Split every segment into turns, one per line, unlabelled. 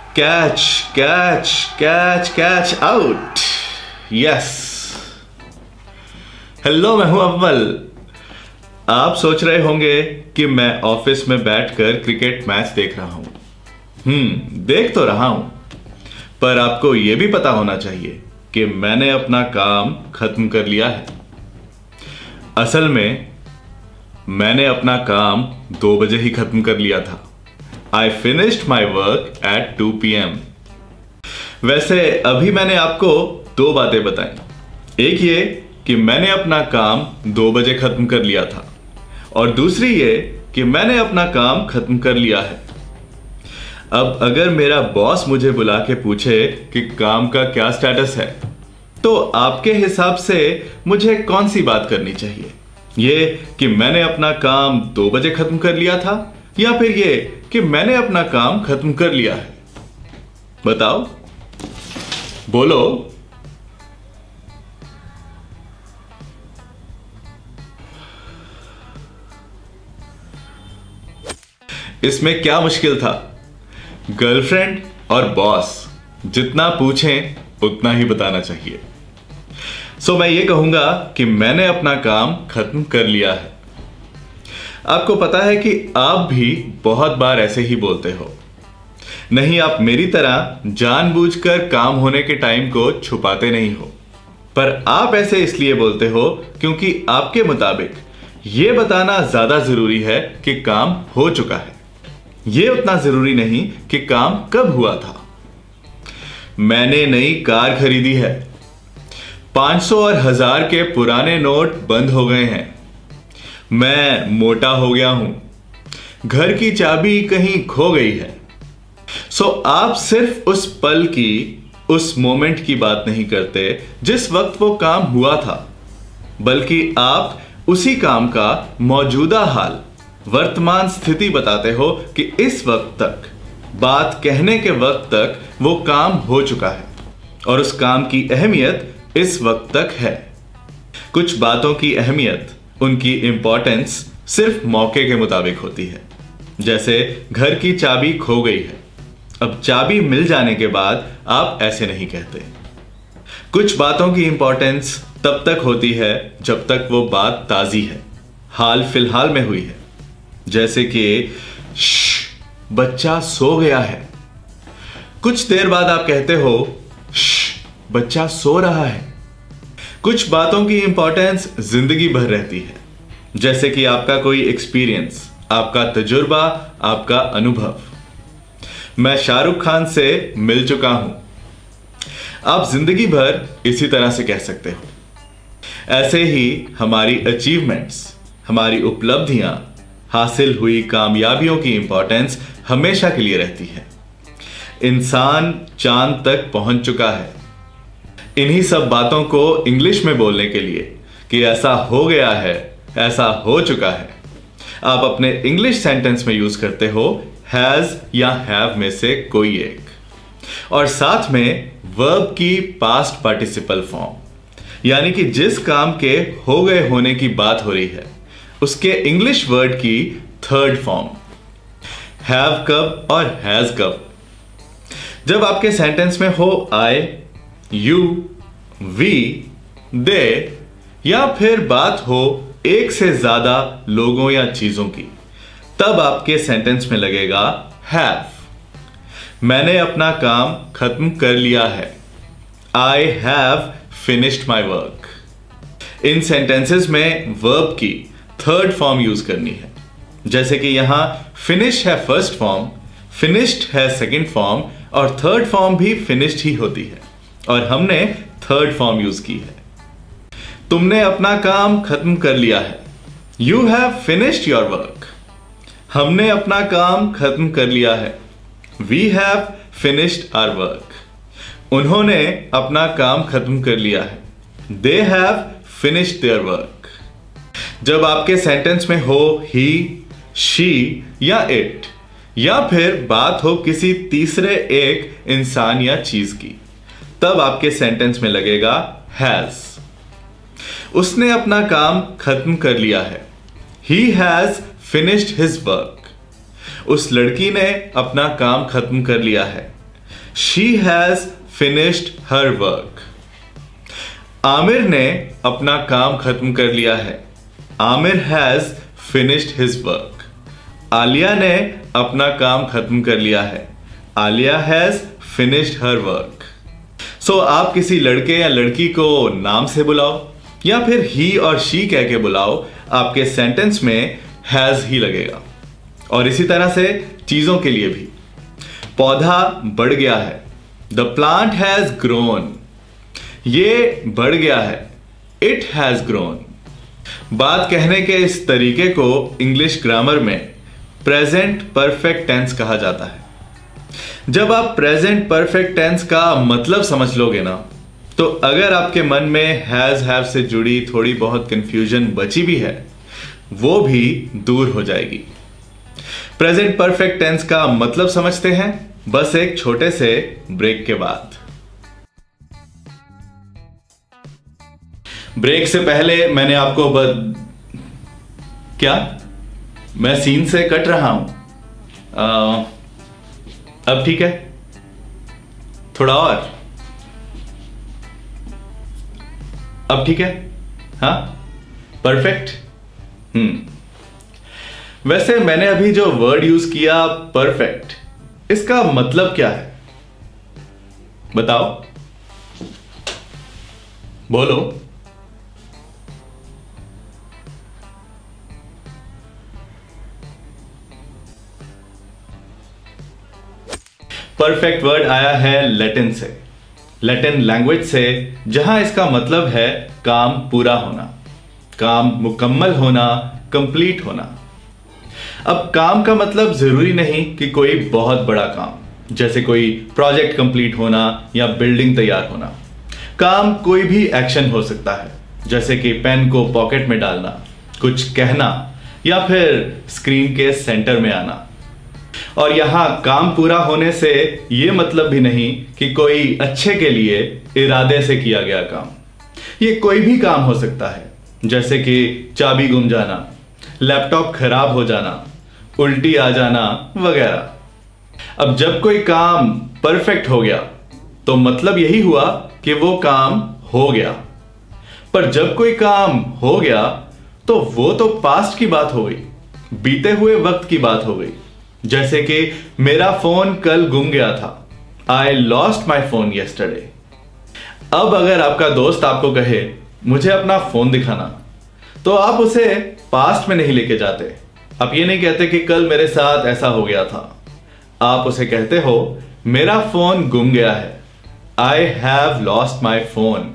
Catch catch catch catch out. Yes. Hello, मैं हूं अव्वल। आप सोच रहे होंगे कि मैं ऑफिस में बैठकर क्रिकेट मैच देख रहा हूं। देख तो रहा हूं, पर आपको यह भी पता होना चाहिए कि मैंने अपना काम खत्म कर लिया है। असल में मैंने अपना काम 2 बजे ही खत्म कर लिया था। I finished my work at 2 PM। वैसे अभी मैंने आपको 2 बातें बताई। एक ये कि मैंने अपना काम 2 बजे खत्म कर लिया था, और दूसरी ये कि मैंने अपना काम खत्म कर लिया है। अब अगर मेरा बॉस मुझे बुला के पूछे कि काम का क्या स्टेटस है, तो आपके हिसाब से मुझे कौन सी बात करनी चाहिए? ये कि मैंने अपना काम 2 बजे खत्म कर लिया था, या फिर ये कि मैंने अपना काम खत्म कर लिया है? बताओ, बोलो। इसमें क्या मुश्किल था? गर्लफ्रेंड और बॉस जितना पूछें उतना ही बताना चाहिए। सो मैं ये कहूंगा कि मैंने अपना काम खत्म कर लिया है। आपको पता है कि आप भी बहुत बार ऐसे ही बोलते हो। नहीं, आप मेरी तरह जानबूझकर काम होने के टाइम को छुपाते नहीं हो, पर आप ऐसे इसलिए बोलते हो क्योंकि आपके मुताबिक यह बताना ज्यादा जरूरी है कि काम हो चुका है। यह उतना जरूरी नहीं कि काम कब हुआ था। मैंने नई कार खरीदी है। 500 और 1000 के पुराने नोट बंद हो गए हैं। मैं मोटा हो गया हूं। घर की चाबी कहीं खो गई है। सो आप सिर्फ उस पल की, उस मोमेंट की बात नहीं करते जिस वक्त वो काम हुआ था, बल्कि आप उसी काम का मौजूदा हाल, वर्तमान स्थिति बताते हो कि इस वक्त तक, बात कहने के वक्त तक वो काम हो चुका है, और उस काम की अहमियत इस वक्त तक है। कुछ बातों की अहमियत, उनकी इंपॉर्टेंस सिर्फ मौके के मुताबिक होती है। जैसे घर की चाबी खो गई है, अब चाबी मिल जाने के बाद आप ऐसे नहीं कहते। कुछ बातों की इंपॉर्टेंस तब तक होती है जब तक वो बात ताजी है, हाल फिलहाल में हुई है। जैसे कि बच्चा सो गया है। कुछ देर बाद आप कहते हो बच्चा सो रहा है। कुछ बातों की इंपॉर्टेंस जिंदगी भर रहती है, जैसे कि आपका कोई एक्सपीरियंस, आपका तजुर्बा, आपका अनुभव। मैं शाहरुख खान से मिल चुका हूं। आप जिंदगी भर इसी तरह से कह सकते हो। ऐसे ही हमारी अचीवमेंट्स, हमारी उपलब्धियां, हासिल हुई कामयाबियों की इंपॉर्टेंस हमेशा के लिए रहती है। इंसान चांद तक पहुंच चुका है। इन्हीं सब बातों को इंग्लिश में बोलने के लिए कि ऐसा हो गया है, ऐसा हो चुका है, आप अपने इंग्लिश सेंटेंस में यूज करते हो हैज या हैव में से कोई एक, और साथ में वर्ब की पास्ट पार्टिसिपल फॉर्म, यानी कि जिस काम के हो गए होने की बात हो रही है उसके इंग्लिश वर्ड की थर्ड फॉर्म। हैव कब और हैज कब? जब आपके सेंटेंस में हो आई, यू, वी, दे, या फिर बात हो एक से ज्यादा लोगों या चीजों की, तब आपके सेंटेंस में लगेगा हैव। मैंने अपना काम खत्म कर लिया है। I have finished my work. In sentences में वर्ब की थर्ड फॉर्म यूज करनी है। जैसे कि यहां फिनिश है फर्स्ट फॉर्म, फिनिश्ड है सेकंड फॉर्म, और थर्ड फॉर्म भी फिनिश्ड ही होती है, और हमने थर्ड फॉर्म यूज की है। तुमने अपना काम खत्म कर लिया है। You have finished your work. हमने अपना काम खत्म कर लिया है। We have finished our work. उन्होंने अपना काम खत्म कर लिया है। They have finished their work. जब आपके सेंटेंस में हो ही, शी या इट, या फिर बात हो किसी तीसरे एक इंसान या चीज की, तब आपके सेंटेंस में लगेगा हैज। उसने अपना काम खत्म कर लिया है। He has finished his work. उस लड़की ने अपना काम खत्म कर लिया है। She has finished her work. Aamir ने अपना काम खत्म कर लिया है। Aamir has finished his work. Alia ने अपना काम खत्म कर लिया है। Alia has finished her work. So आप किसी लड़के या लड़की को नाम से बुलाओ या फिर ही और शी कह के बुलाओ, आपके सेंटेंस में हैज ही लगेगा। और इसी तरह से चीजों के लिए भी। पौधा बढ़ गया है। The plant has grown. ये बढ़ गया है। It has grown. बात कहने के इस तरीके को इंग्लिश ग्रामर में प्रेजेंट परफेक्ट टेंस कहा जाता है। जब आप प्रेजेंट परफेक्ट टेंस का मतलब समझ लोगे ना, तो अगर आपके मन में हैज हैव से जुड़ी थोड़ी बहुत कंफ्यूजन बची भी है, वो भी दूर हो जाएगी। प्रेजेंट परफेक्ट टेंस का मतलब समझते हैं बस एक छोटे से ब्रेक के बाद। ब्रेक से पहले मैंने आपको क्या मैं सीन से कट रहा हूं। अब ठीक है, थोड़ा और। अब ठीक है, हाँ परफेक्ट। वैसे मैंने अभी जो वर्ड यूज किया परफेक्ट, इसका मतलब क्या है बताओ, बोलो। परफेक्ट वर्ड आया है लैटिन से, लैटिन लैंग्वेज से, जहां इसका मतलब है काम पूरा होना, काम मुकम्मल होना, कंप्लीट होना। अब काम का मतलब जरूरी नहीं कि कोई बहुत बड़ा काम, जैसे कोई प्रोजेक्ट कंप्लीट होना या बिल्डिंग तैयार होना। काम कोई भी एक्शन हो सकता है, जैसे कि पेन को पॉकेट में डालना, कुछ कहना या फिर स्क्रीन के सेंटर में आना। और यहां काम पूरा होने से यह मतलब भी नहीं कि कोई अच्छे के लिए इरादे से किया गया काम। यह कोई भी काम हो सकता है, जैसे कि चाबी गुम जाना, लैपटॉप खराब हो जाना, उल्टी आ जाना वगैरह। अब जब कोई काम परफेक्ट हो गया तो मतलब यही हुआ कि वो काम हो गया। पर जब कोई काम हो गया तो वो तो पास्ट की बात हो गई, बीते हुए वक्त की बात हो गई। जैसे कि मेरा फोन कल गुम गया था, I lost my phone yesterday. अब अगर आपका दोस्त आपको कहे मुझे अपना फोन दिखाना, तो आप उसे पास्ट में नहीं लेके जाते। आप ये नहीं कहते कि कल मेरे साथ ऐसा हो गया था। आप उसे कहते हो मेरा फोन गुम गया है, I have lost my phone.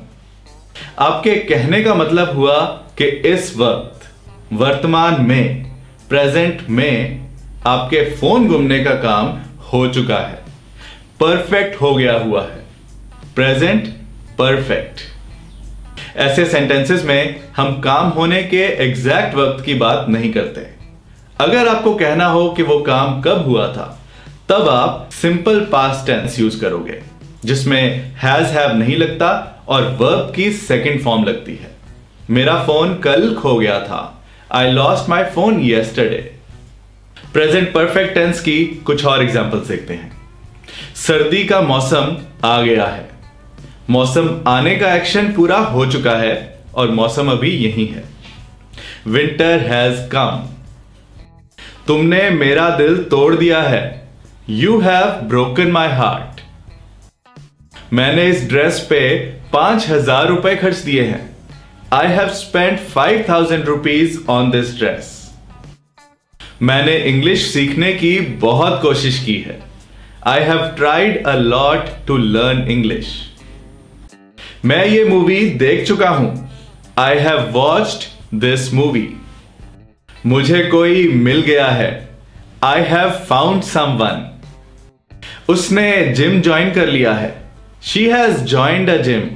आपके कहने का मतलब हुआ कि इस वक्त, वर्तमान में, प्रेजेंट में आपके फोन गुमने का काम हो चुका है, परफेक्ट हो गया हुआ है, प्रेजेंट परफेक्ट। ऐसे सेंटेंसेस में हम काम होने के एग्जैक्ट वक्त की बात नहीं करते। अगर आपको कहना हो कि वो काम कब हुआ था, तब आप सिंपल पास्ट टेंस यूज करोगे, जिसमें हैज हैव नहीं लगता और वर्ब की सेकंड फॉर्म लगती है। मेरा फोन कल खो गया था, I lost my phone yesterday. Present perfect tense की कुछ और एग्जांपल्स देखते हैं। सर्दी का मौसम आ गया है। मौसम आने का एक्शन पूरा हो चुका है और मौसम अभी यही है। Winter has come. तुमने मेरा दिल तोड़ दिया है, you have broken my heart. मैंने इस ड्रेस पे 5,000 रुपए खर्च दिए हैं, I have spent 5,000 rupees on this dress. मैंने इंग्लिश सीखने की बहुत कोशिश की है, I have tried a lot to learn English. मैं ये मूवी देख चुका हूं, I have watched this movie. मुझे कोई मिल गया है, आई हैव फाउंड समवन। उसने जिम ज्वाइन कर लिया है, she has joined a gym.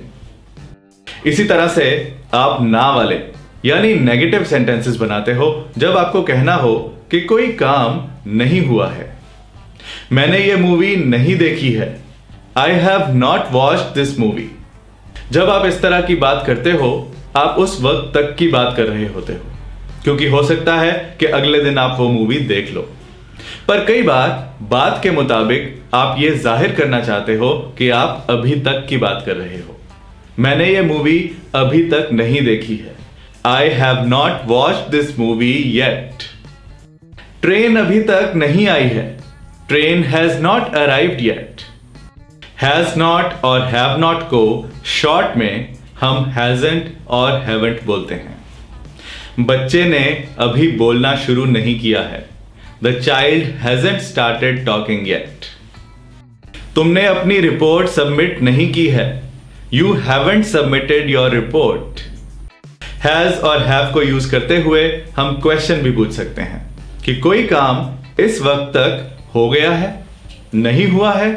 इसी तरह से आप ना वाले यानी नेगेटिव सेंटेंसेस बनाते हो जब आपको कहना हो कि कोई काम नहीं हुआ है। मैंने ये मूवी नहीं देखी है, I have not watched this movie. जब आप इस तरह की बात करते हो, आप उस वक्त तक की बात कर रहे होते हो, क्योंकि हो सकता है कि अगले दिन आप वो मूवी देख लो। पर कई बार बात के मुताबिक आप ये जाहिर करना चाहते हो कि आप अभी तक की बात कर रहे हो। मैंने ये मूवी अभी तक नहीं देखी है। I have not watched this movie yet. Train अभी तक नहीं आई है। Train has not arrived yet. Has not और हैव नॉट को शॉर्ट में हम हैजंट और हैवंट बोलते हैं। बच्चे ने अभी बोलना शुरू नहीं किया है। The child hasn't started talking yet. तुमने अपनी रिपोर्ट सबमिट नहीं की है। You haven't submitted your report. Has और हैव को यूज करते हुए हम क्वेश्चन भी पूछ सकते हैं कि कोई काम इस वक्त तक हो गया है, नहीं हुआ है,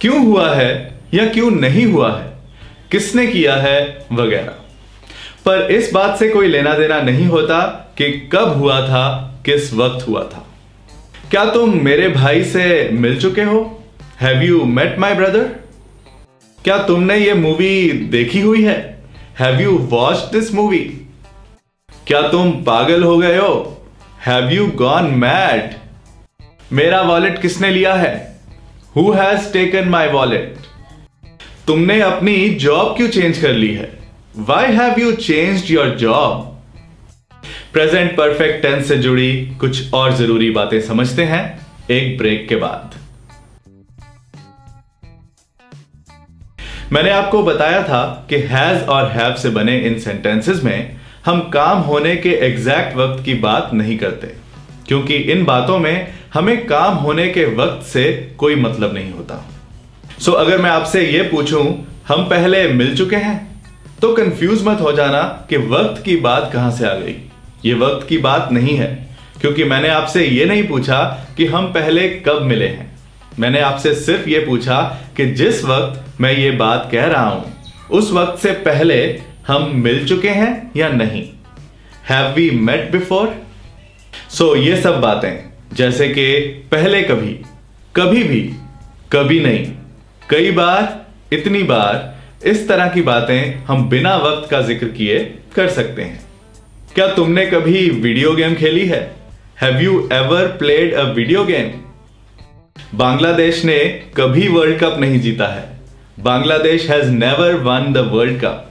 क्यों हुआ है या क्यों नहीं हुआ है, किसने किया है वगैरह। पर इस बात से कोई लेना देना नहीं होता कि कब हुआ था, किस वक्त हुआ था। क्या तुम मेरे भाई से मिल चुके हो? Have you met my brother? क्या तुमने ये मूवी देखी हुई है? Have you watched this movie? क्या तुम पागल हो गए हो? Have you gone mad? मेरा वॉलेट किसने लिया है? Who has taken my wallet? तुमने अपनी जॉब क्यों चेंज कर ली है? Why have you changed your job? Present perfect tense से जुड़ी कुछ और जरूरी बातें समझते हैं एक ब्रेक के बाद। मैंने आपको बताया था कि हैज और हैव से बने इन सेंटेंसेस में हम काम होने के एग्जैक्ट वक्त की बात नहीं करते, क्योंकि इन बातों में हमें काम होने के वक्त से कोई मतलब नहीं होता। सो अगर मैं आपसे यह पूछूं हम पहले मिल चुके हैं, तो कंफ्यूज मत हो जाना कि वक्त की बात कहां से आ गई। ये वक्त की बात नहीं है, क्योंकि मैंने आपसे यह नहीं पूछा कि हम पहले कब मिले हैं। मैंने आपसे सिर्फ यह पूछा कि जिस वक्त मैं ये बात कह रहा हूं उस वक्त से पहले हम मिल चुके हैं या नहीं। Have we met before? So ये सब बातें जैसे कि पहले कभी, कभी भी, कभी नहीं, कई बार, इतनी बार, इस तरह की बातें हम बिना वक्त का जिक्र किए कर सकते हैं। क्या तुमने कभी वीडियो गेम खेली है? Have you ever played a video game? Bangladesh ने कभी वर्ल्ड कप नहीं जीता है। Bangladesh has never won the world cup.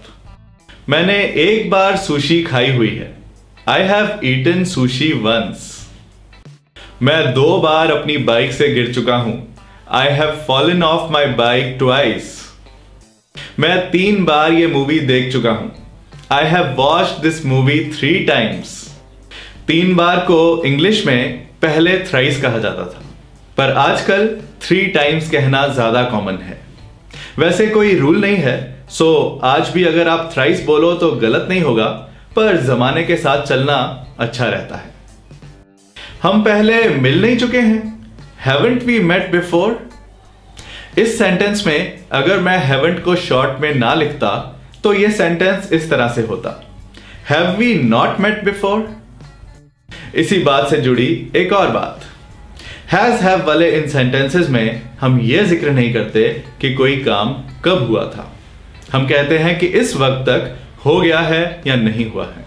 मैंने एक बार सुशी खाई हुई है। I have eaten sushi once. मैं 2 बार अपनी बाइक से गिर चुका हूं। I have fallen off my bike twice. मैं 3 बार ये मूवी देख चुका हूं। I have watched this movie 3 times. 3 बार को इंग्लिश में पहले थ्राइस कहा जाता था, पर आजकल 3 टाइम्स कहना ज्यादा कॉमन है। वैसे कोई रूल नहीं है, सो आज भी अगर आप थ्राइस बोलो तो गलत नहीं होगा, पर जमाने के साथ चलना अच्छा रहता है। हम पहले मिल नहीं चुके हैं? Haven't we met before? इस सेंटेंस में अगर मैं haven't को शॉर्ट में ना लिखता तो यह सेंटेंस इस तरह से होता, Have we not met before? इसी बात से जुड़ी एक और बात, हैज हैव वाले इन सेंटेंसेस में हम यह जिक्र नहीं करते कि कोई काम कब हुआ था। हम कहते हैं कि इस वक्त तक हो गया है या नहीं हुआ है।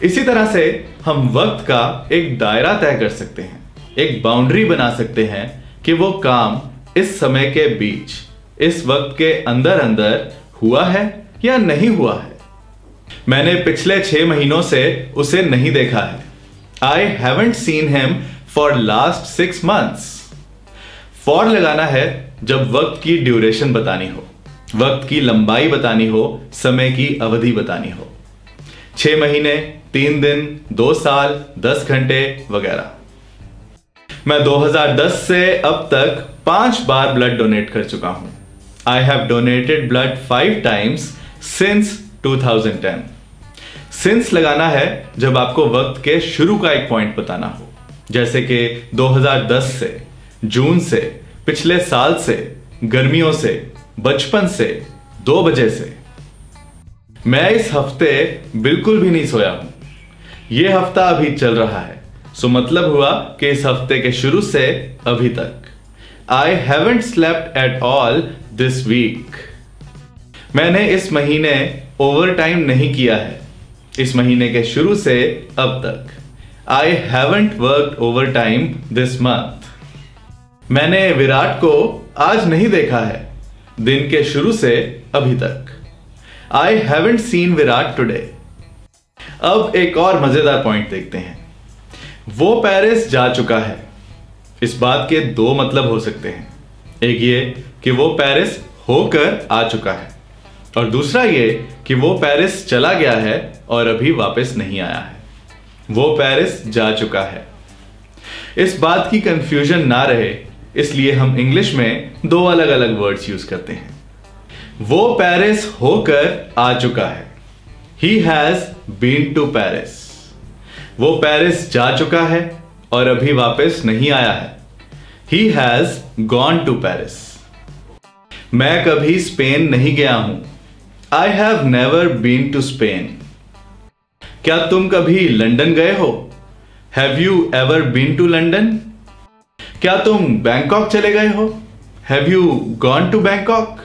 इसी तरह से हम वक्त का एक दायरा तय कर सकते हैं, एक बाउंड्री बना सकते हैं कि वो काम इस समय के बीच, इस वक्त के अंदर अंदर हुआ है या नहीं हुआ है। मैंने पिछले 6 महीनों से उसे नहीं देखा है। I haven't seen him for last 6 months। For लगाना है जब वक्त की ड्यूरेशन बतानी हो, वक्त की लंबाई बतानी हो, समय की अवधि बतानी हो। 6 महीने, 3 दिन, 2 साल, 10 घंटे वगैरह। मैं 2010 से अब तक 5 बार ब्लड डोनेट कर चुका हूं। I have donated blood 5 times since 2010। Since लगाना है जब आपको वक्त के शुरू का एक पॉइंट बताना हो, जैसे कि 2010 से, जून से, पिछले साल से, गर्मियों से, बचपन से, 2 बजे से। मैं इस हफ्ते बिल्कुल भी नहीं सोया हूं। यह हफ्ता अभी चल रहा है, सो मतलब हुआ कि इस हफ्ते के शुरू से अभी तक। I haven't slept at all this week. मैंने इस महीने ओवर टाइम नहीं किया है, इस महीने के शुरू से अब तक। I haven't worked over time this month. मैंने विराट को आज नहीं देखा है, दिन के शुरू से अभी तक। I haven't seen Virat today. अब एक और मजेदार पॉइंट देखते हैं। वो पेरिस जा चुका है। इस बात के दो मतलब हो सकते हैं। एक ये कि वो पेरिस होकर आ चुका है, और दूसरा ये कि वो पेरिस चला गया है और अभी वापस नहीं आया है। वो पेरिस जा चुका है। इस बात की कंफ्यूजन ना रहे, इसलिए हम इंग्लिश में दो अलग अलग वर्ड्स यूज करते हैं। वो पेरिस होकर आ चुका है। He has been to Paris। वो पेरिस जा चुका है और अभी वापस नहीं आया है। He has gone to Paris। मैं कभी स्पेन नहीं गया हूं। I have never been to Spain। क्या तुम कभी लंदन गए हो? Have you ever been to London? क्या तुम बैंकॉक चले गए हो? Have you gone to Bangkok?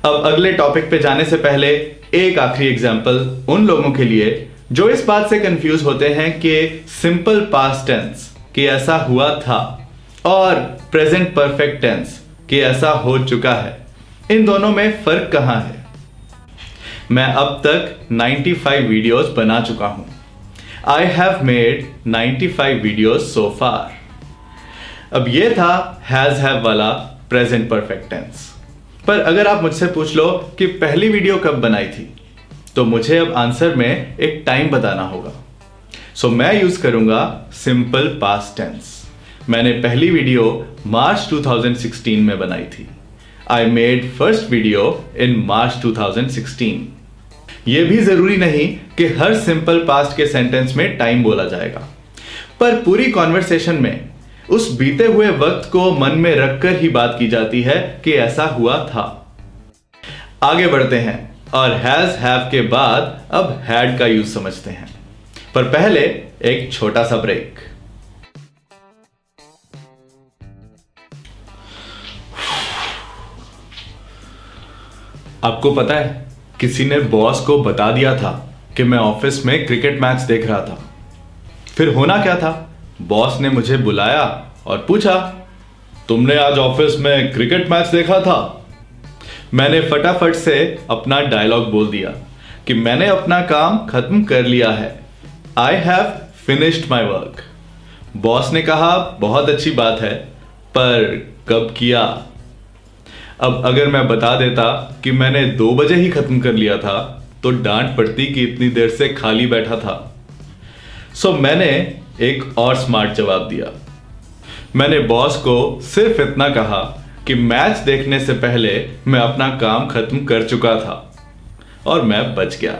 अब अगले टॉपिक पे जाने से पहले एक आखिरी एग्जाम्पल उन लोगों के लिए जो इस बात से कंफ्यूज होते हैं कि सिंपल पास्ट टेंस कि ऐसा हुआ था और प्रेजेंट परफेक्ट टेंस कि ऐसा हो चुका है, इन दोनों में फर्क कहां है। मैं अब तक 95 वीडियोस बना चुका हूं। I have made 95 videos so far. अब ये था हैज हैव वाला प्रेजेंट परफेक्ट टेंस। पर अगर आप मुझसे पूछ लो कि पहली वीडियो कब बनाई थी, तो मुझे अब आंसर में एक टाइम बताना होगा। सो मैं यूज करूंगा सिंपल पास्ट टेंस। मैंने पहली वीडियो मार्च 2016 में बनाई थी। I made first video in March 2016। यह भी जरूरी नहीं कि हर सिंपल पास्ट के सेंटेंस में टाइम बोला जाएगा, पर पूरी कॉन्वर्सेशन में उस बीते हुए वक्त को मन में रखकर ही बात की जाती है कि ऐसा हुआ था। आगे बढ़ते हैं और हैज हैव के बाद अब हैड का यूज समझते हैं, पर पहले एक छोटा सा ब्रेक। आपको पता है, किसी ने बॉस को बता दिया था कि मैं ऑफिस में क्रिकेट मैच देख रहा था। फिर होना क्या था, बॉस ने मुझे बुलाया और पूछा, तुमने आज ऑफिस में क्रिकेट मैच देखा था? मैंने फटाफट से अपना डायलॉग बोल दिया कि मैंने अपना काम खत्म कर लिया है। I have finished my work. Boss ने कहा, बहुत अच्छी बात है, पर कब किया? अब अगर मैं बता देता कि मैंने 2 बजे ही खत्म कर लिया था, तो डांट पड़ती कि इतनी देर से खाली बैठा था। सो मैंने एक और स्मार्ट जवाब दिया। मैंने बॉस को सिर्फ इतना कहा कि मैच देखने से पहले मैं अपना काम खत्म कर चुका था और मैं बच गया।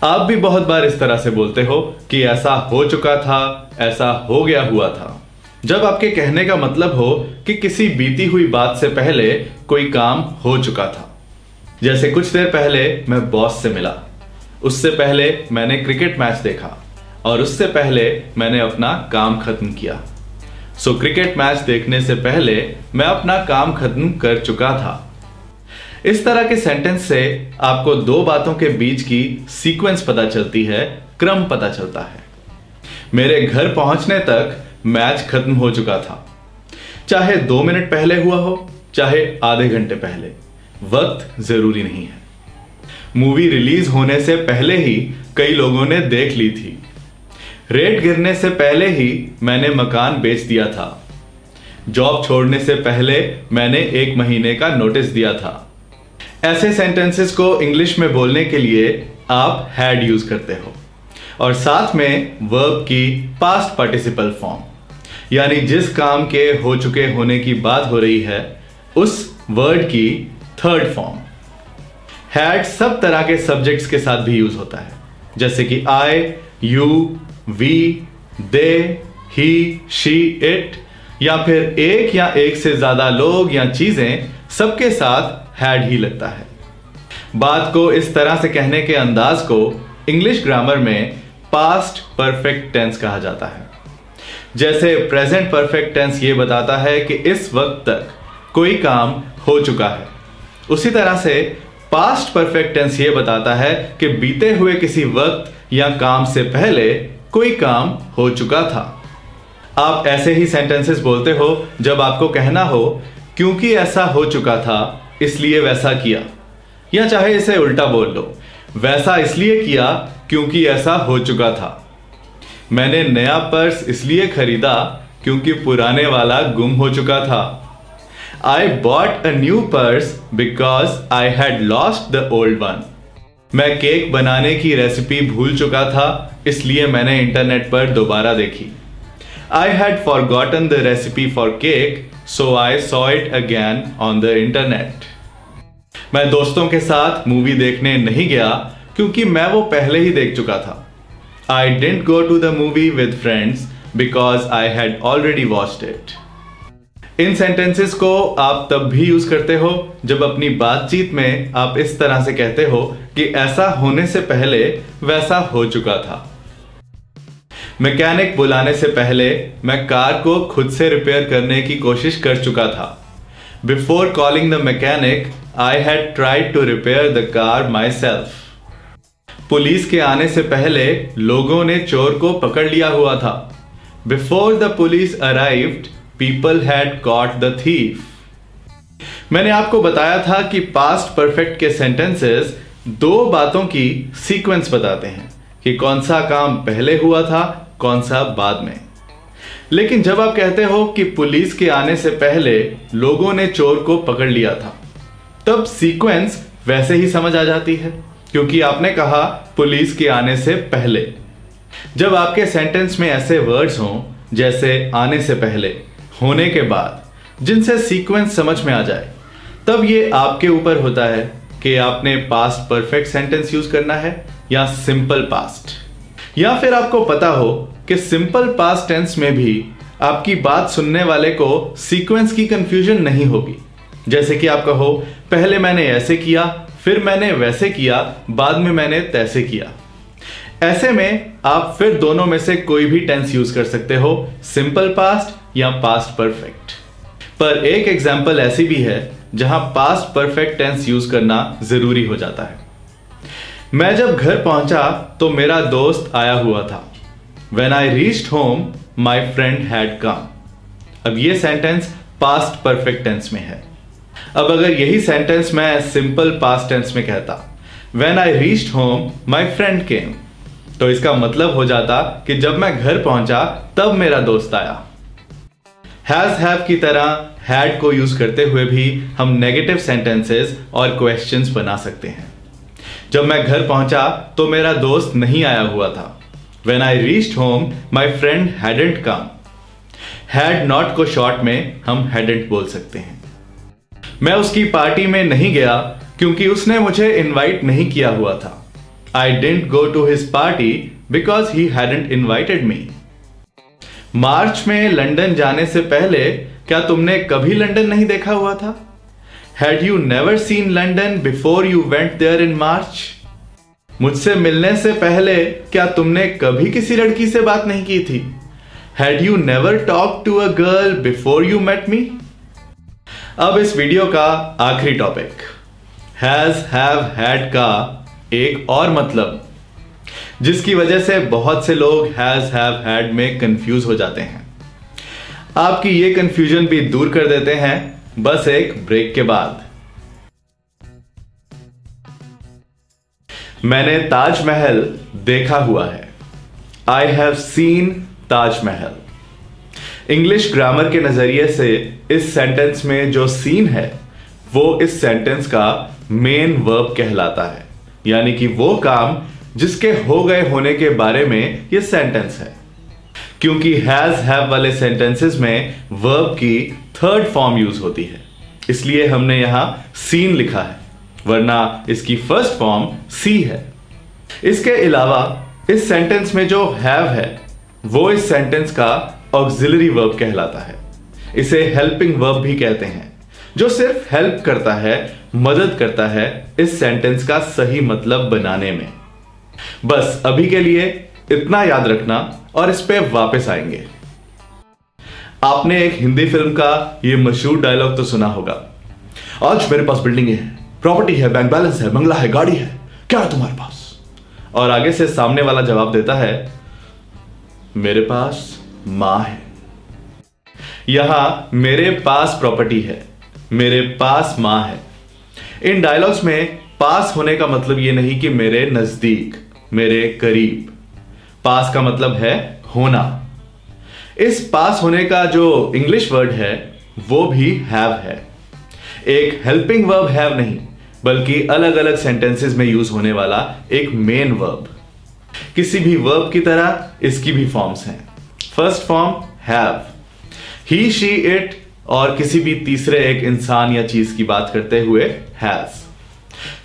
आप भी बहुत बार इस तरह से बोलते हो कि ऐसा हो चुका था, ऐसा हो गया हुआ था, जब आपके कहने का मतलब हो कि किसी बीती हुई बात से पहले कोई काम हो चुका था। जैसे कुछ देर पहले मैं बॉस से मिला, उससे पहले मैंने क्रिकेट मैच देखा, और उससे पहले मैंने अपना काम खत्म किया। सो क्रिकेट मैच देखने से पहले मैं अपना काम खत्म कर चुका था। इस तरह के सेंटेंस से आपको दो बातों के बीच की सीक्वेंस पता चलती है, क्रम पता चलता है। मेरे घर पहुंचने तक मैच खत्म हो चुका था, चाहे 2 मिनट पहले हुआ हो, चाहे आधे घंटे पहले, वक्त जरूरी नहीं है। मूवी रिलीज होने से पहले ही कई लोगों ने देख ली थी। रेट गिरने से पहले ही मैंने मकान बेच दिया था। जॉब छोड़ने से पहले मैंने 1 महीने का नोटिस दिया था। ऐसे सेंटेंसेस को इंग्लिश में बोलने के लिए आप हैड यूज करते हो, और साथ में वर्ब की पास्ट पार्टिसिपल फॉर्म, यानी जिस काम के हो चुके होने की बात हो रही है उस वर्ड की थर्ड फॉर्म। हैड सब तरह के सब्जेक्ट्स के साथ भी यूज होता है, जैसे कि I, you, we, they, he, she, it, या फिर एक या एक से ज्यादा लोग या चीजें, सबके साथ हैड ही लगता है। बात को इस तरह से कहने के अंदाज को इंग्लिश ग्रामर में पास्ट परफेक्ट टेंस कहा जाता है। जैसे प्रेजेंट परफेक्ट टेंस ये बताता है कि इस वक्त तक कोई काम हो चुका है, उसी तरह से पास्ट परफेक्ट टेंस ये बताता है कि बीते हुए किसी वक्त या काम से पहले कोई काम हो चुका था। आप ऐसे ही सेंटेंसेस बोलते हो जब आपको कहना हो क्योंकि ऐसा हो चुका था इसलिए वैसा किया, या चाहे इसे उल्टा बोल लो, वैसा इसलिए किया क्योंकि ऐसा हो चुका था। मैंने नया पर्स इसलिए खरीदा क्योंकि पुराने वाला गुम हो चुका था। I bought a new purse because I had lost the old one. मैं केक बनाने की रेसिपी भूल चुका था इसलिए मैंने इंटरनेट पर दोबारा देखी। I had forgotten the recipe for cake, so I saw it again on the internet. मैं दोस्तों के साथ मूवी देखने नहीं गया क्योंकि मैं वो पहले ही देख चुका था। I didn't go to the movie with friends because I had already watched it. In sentences को आप तब भी यूज करते हो जब अपनी बातचीत में आप इस तरह से कहते हो कि ऐसा होने से पहले वैसा हो चुका था। मैकेनिक बुलाने से पहले मैं कार को खुद से रिपेयर करने की कोशिश कर चुका था। Before calling the mechanic I had tried to repair the car myself. Police के आने से पहले लोगों ने चोर को पकड़ लिया हुआ था। Before the police arrived people had caught the thief. मैंने आपको बताया था कि पास्ट परफेक्ट के सेंटेंसेस दो बातों की सीक्वेंस बताते हैं कि कौन सा काम पहले हुआ था, कौन सा बाद में। लेकिन जब आप कहते हो कि पुलिस के आने से पहले लोगों ने चोर को पकड़ लिया था, तब सीक्वेंस वैसे ही समझ आ जाती है क्योंकि आपने कहा पुलिस के आने से पहले। जब आपके सेंटेंस में ऐसे वर्ड्स हों जैसे आने से पहले, होने के बाद, जिनसे सीक्वेंस समझ में आ जाए, तब ये आपके ऊपर होता है कि आपने पास्ट परफेक्ट सेंटेंस यूज करना है या सिंपल पास्ट। या फिर आपको पता हो कि सिंपल पास्ट टेंस में भी आपकी बात सुनने वाले को सीक्वेंस की कंफ्यूजन नहीं होगी। जैसे कि आप कहो पहले मैंने ऐसे किया, फिर मैंने वैसे किया, बाद में मैंने तैसे किया। ऐसे में आप फिर दोनों में से कोई भी टेंस यूज कर सकते हो, सिंपल पास्ट या पास्ट परफेक्ट। पर एक एग्जाम्पल ऐसी भी है जहां पास्ट परफेक्ट टेंस यूज करना जरूरी हो जाता है। मैं जब घर पहुंचा तो मेरा दोस्त आया हुआ था। When I reached home, my friend had come. अब ये सेंटेंस पास्ट परफेक्ट टेंस में है। अब अगर यही सेंटेंस मैं सिंपल पास्ट टेंस में कहता, When I reached home, my friend came, तो इसका मतलब हो जाता कि जब मैं घर पहुंचा तब मेरा दोस्त आया। हैज हैव की तरह हैड को यूज करते हुए भी हम नेगेटिव सेंटेंसेस और क्वेश्चंस बना सकते हैं। जब मैं घर पहुंचा तो मेरा दोस्त नहीं आया हुआ था। When I reached home, my friend hadn't come. Had not को शॉर्ट में हम hadn't बोल सकते हैं। मैं उसकी पार्टी में नहीं गया क्योंकि उसने मुझे इनवाइट नहीं किया हुआ था। I didn't go to his party because he hadn't invited me. मार्च में लंदन जाने से पहले क्या तुमने कभी लंदन नहीं देखा हुआ था? Had you never seen London before you went there in March? मुझसे मिलने से पहले क्या तुमने कभी किसी लड़की से बात नहीं की थी? Had you never talked to a girl before you met me? अब इस वीडियो का आखिरी टॉपिक, हैज हैव हैड का एक और मतलब, जिसकी वजह से बहुत से लोग हैज हैव हैड में कंफ्यूज हो जाते हैं। आपकी ये कंफ्यूजन भी दूर कर देते हैं बस एक ब्रेक के बाद। मैंने ताजमहल देखा हुआ है। I have seen Taj Mahal. English grammar के नजरिए से इस सेंटेंस में जो सीन है वो इस सेंटेंस का मेन वर्ब कहलाता है, यानी कि वो काम जिसके हो गए होने के बारे में ये सेंटेंस है। क्योंकि हैज हैव वाले सेंटेंसेस में वर्ब की थर्ड फॉर्म यूज होती है, इसलिए हमने यहां सीन लिखा है, वरना इसकी फर्स्ट फॉर्म सी है। इसके अलावा इस सेंटेंस में जो हैव है वो इस सेंटेंस का ऑक्सिलरी वर्ब कहलाता है। इसे हेल्पिंग वर्ब भी कहते हैं, जो सिर्फ हेल्प करता है, मदद करता है इस सेंटेंस का सही मतलब बनाने में। बस अभी के लिए इतना याद रखना और इस पे वापस आएंगे। आपने एक हिंदी फिल्म का ये मशहूर डायलॉग तो सुना होगा, आज मेरे पास बिल्डिंग है, प्रॉपर्टी है, बैंक बैलेंस है, बंगला है, गाड़ी है, क्या है तुम्हारे पास? और आगे से सामने वाला जवाब देता है, मेरे पास मां है, यहां मेरे पास प्रॉपर्टी है, मेरे पास मां है। इन डायलॉग्स में पास होने का मतलब यह नहीं कि मेरे नजदीक, मेरे करीब। पास का मतलब है होना। इस पास होने का जो इंग्लिश वर्ड है वो भी हैव है। एक हेल्पिंग वर्ब हैव नहीं, बल्कि अलग अलग सेंटेंसेस में यूज होने वाला एक मेन वर्ब। किसी भी वर्ब की तरह इसकी भी फॉर्म्स हैं। First form have, he, she, it और किसी भी तीसरे एक इंसान या चीज की बात करते हुए हैज।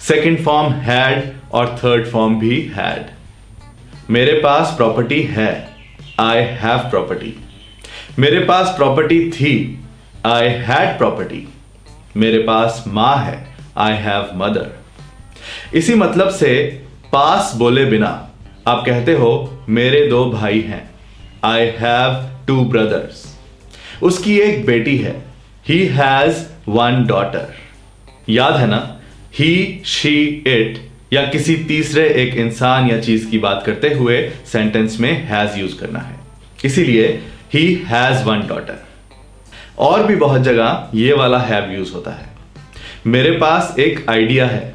सेकंड फॉर्म हैड और थर्ड फॉर्म भी हैड। मेरे पास प्रॉपर्टी है, आई हैव प्रॉपर्टी। मेरे पास प्रॉपर्टी थी, आई हैड प्रॉपर्टी। मेरे पास मां है, आई हैव मदर। इसी मतलब से पास बोले बिना आप कहते हो मेरे 2 भाई हैं, आई हैव 2 ब्रदर्स। उसकी एक बेटी है, ही हैज 1 डॉटर। याद है ना, ही, शी, इट या किसी तीसरे एक इंसान या चीज की बात करते हुए सेंटेंस में हैज यूज करना है। इसीलिए ही हैज 1 डॉटर। और भी बहुत जगह ये वाला हैव यूज होता है। मेरे पास एक आइडिया है,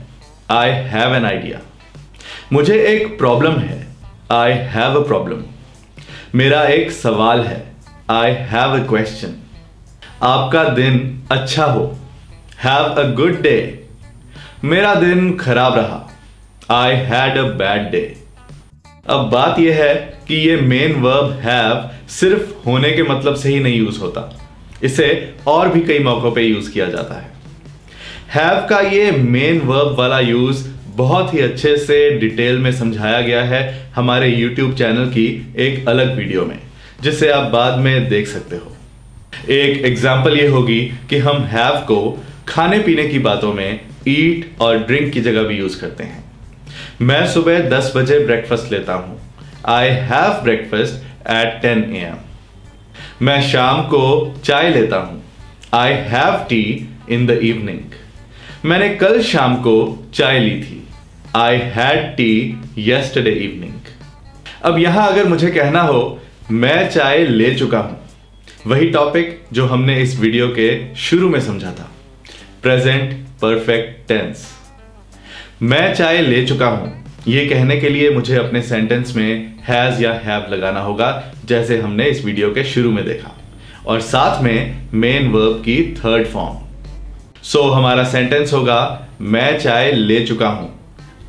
आई हैव एन आइडिया। मुझे एक प्रॉब्लम है, आई हैव अ प्रॉब्लम। मेरा एक सवाल है, आई हैव अ क्वेश्चन। आपका दिन अच्छा हो, हैव अ गुड डे। मेरा दिन खराब रहा, I had a bad day. अब बात यह है कि यह मेन वर्ब हैव सिर्फ होने के मतलब से ही नहीं यूज होता, इसे और भी कई मौकों पे यूज किया जाता है। हैव का ये मेन वर्ब वाला यूज बहुत ही अच्छे से डिटेल में समझाया गया है हमारे YouTube चैनल की एक अलग वीडियो में, जिसे आप बाद में देख सकते हो। एक एग्जाम्पल ये होगी कि हम हैव को खाने पीने की बातों में ईट और ड्रिंक की जगह भी यूज करते हैं। मैं सुबह 10 बजे ब्रेकफास्ट लेता हूं, I have breakfast at 10 AM। मैं शाम को चाय लेता हूं, I have T in the evening. मैंने कल शाम को चाय ली थी, I had T yesterday evening. अब यहां अगर मुझे कहना हो मैं चाय ले चुका हूं, वही टॉपिक जो हमने इस वीडियो के शुरू में समझा था, प्रेजेंट परफेक्ट टेंस। मैं चाय ले चुका हूं, यह कहने के लिए मुझे अपने सेंटेंस में हैज या हैव लगाना होगा, जैसे हमने इस वीडियो के शुरू में देखा, और साथ में मेन वर्ब की थर्ड फॉर्म। सो हमारा सेंटेंस होगा मैं चाय ले चुका हूं,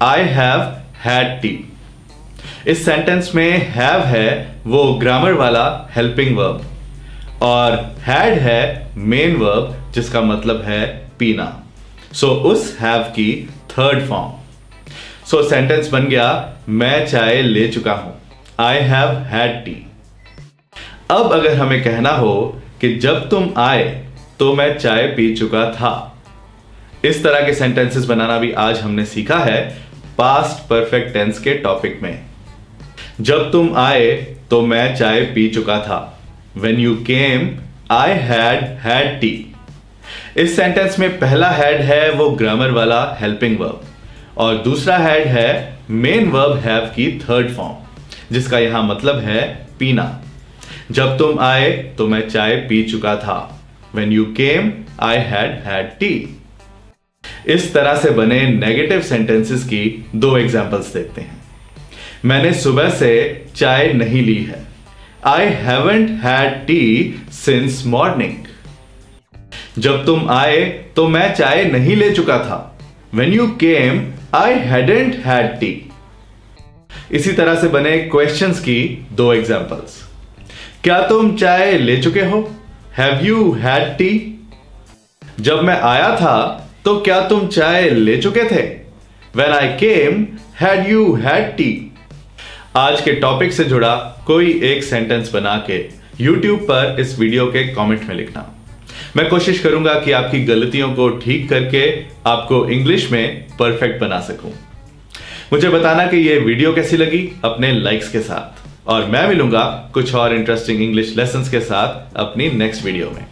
आई हैव हैड टी। इस सेंटेंस में हैव है वो ग्रामर वाला हेल्पिंग वर्ब, और हैड है मेन वर्ब जिसका मतलब है पीना। सो उस हैव की थर्ड फॉर्म। सो सेंटेंस बन गया मैं चाय ले चुका हूं, आई हैव हैड टी। अब अगर हमें कहना हो कि जब तुम आए तो मैं चाय पी चुका था, इस तरह के सेंटेंसेस बनाना भी आज हमने सीखा है पास्ट परफेक्ट टेंस के टॉपिक में। जब तुम आए तो मैं चाय पी चुका था, When you came, I had tea। इस सेंटेंस में पहला हैड है वो ग्रामर वाला हेल्पिंग वर्ब, और दूसरा हैड है मेन वर्ब हैव की थर्ड फॉर्म, जिसका यहां मतलब है पीना। जब तुम आए तो मैं चाय पी चुका था, When you came, I had tea। इस तरह से बने नेगेटिव सेंटेंसेस की 2 एग्जांपल्स देखते हैं। मैंने सुबह से चाय नहीं ली है, I haven't had tea since morning। जब तुम आए तो मैं चाय नहीं ले चुका था, When you came, I hadn't had tea। इसी तरह से बने क्वेश्चंस की 2 एग्जांपल्स। क्या तुम चाय ले चुके हो, Have you had tea? जब मैं आया था तो क्या तुम चाय ले चुके थे, When I came, had you had tea? आज के टॉपिक से जुड़ा कोई एक सेंटेंस बना के YouTube पर इस वीडियो के कमेंट में लिखना। मैं कोशिश करूंगा कि आपकी गलतियों को ठीक करके आपको इंग्लिश में परफेक्ट बना सकूं। मुझे बताना कि यह वीडियो कैसी लगी अपने लाइक्स के साथ, और मैं मिलूंगा कुछ और इंटरेस्टिंग इंग्लिश लेसन्स के साथ अपनी नेक्स्ट वीडियो में।